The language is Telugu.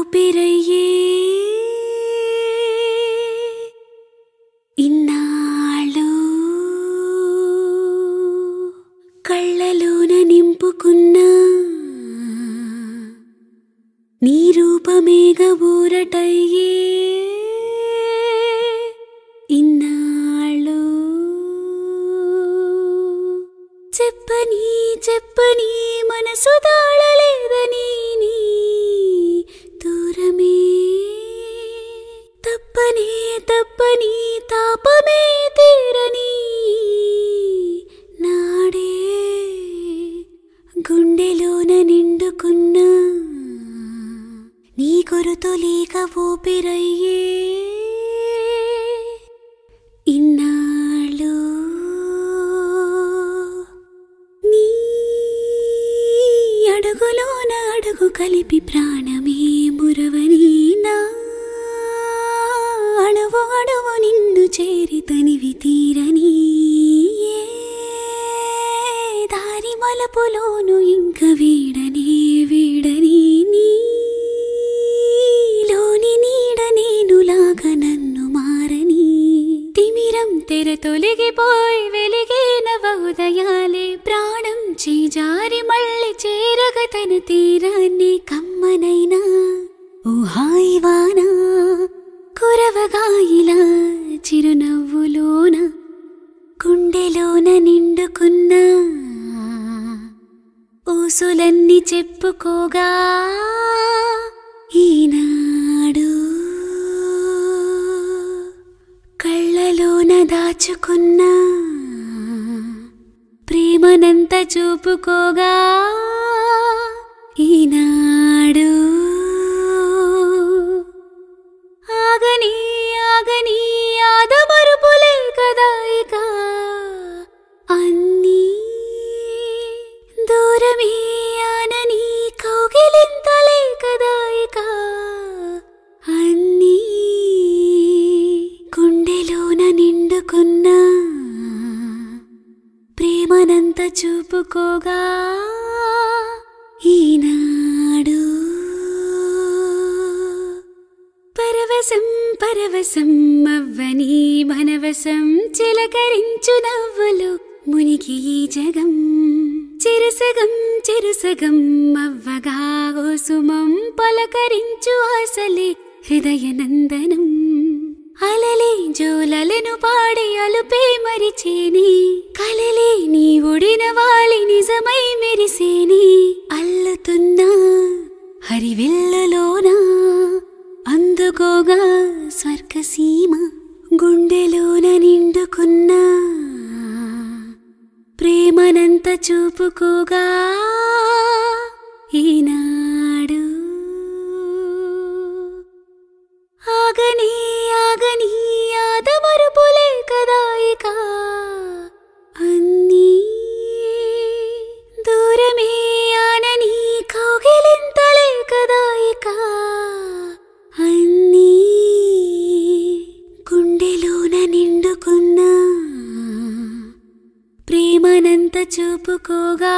ఊపిరయ్యే ఇన్నాళ్ళు కళ్ళలోన నింపుకున్నా నీ రూపమేగ ఊరటయ్యే ఇన్నాళ్ళు చెప్పని చెప్పని మనసు తాళలేదని నీ దూరమే తప్పని తప్పని తాపమే తీరని నాడే గుండెలోన నిండుకున్నా నీ కొరుతొలీక ఊపిరయ్యే ఇన్నాళ్ళు నీ అడుగులోన అడుగు కలిపి ప్రాణమే మురవని నా అడువు అడువు నిన్ను చేరి తనివి తీరని ఏ దారి మలపులోను ఇంక వీడని వీడని నీలోని నీడ నేనులాగా నన్ను మారని తిమిరం తెర తొలగిపోయి వెలిగే నవ ఉదయాలే ప్రాణం చేజారి మళ్ళీ చేరగ తన తీరాన్ని కమ్మనైనా ఊహాయివానా కురవగాయిలా చిరునవ్వులోన గుండెలోన నిండుకున్నా ఊసులన్నీ చెప్పుకోగా ఈనాడు కళ్ళలోన దాచుకున్నా ప్రేమనంత చూపుకోగా ఈనాడు ఆగని ఆగని ఆదమరుపులే కదా ఇక అన్నీ దూరమే ఆనని కౌగిలింతలే కదా ఇక అన్నీ గుండెలోన నిండుకున్నా ప్రేమనంత చూపుకోగా ఈనాడు పరవశం పరవశం అవ్వని మనవశం చిలకరించు నవ్వులు మునిగి ఈ జగం చిరుసగం చిరుసగం అవ్వగా ఓ సుమం పలకరించు ఆశలే హృదయనందనం అలలే జోలలను పాడి అలుపే మరిచేని కలలే నీ ఒడిన వాలి నిజమై మెరిసేని అల్లుతున్నా హరివిల్లులోనా అందుకోగా స్వర్గసీమ గుండెలోన నిండుకున్నా ప్రేమనంత చూపుకోగా ఈనాడు ఆగని ఆగని ఆదమరుపులే కదా ఇక అన్నీ దూరమే ఆనని కౌగిలింతలే కదా ఇక అన్నీ గుండెలోన నిండుకున్నా ప్రేమనంత చూపుకోగా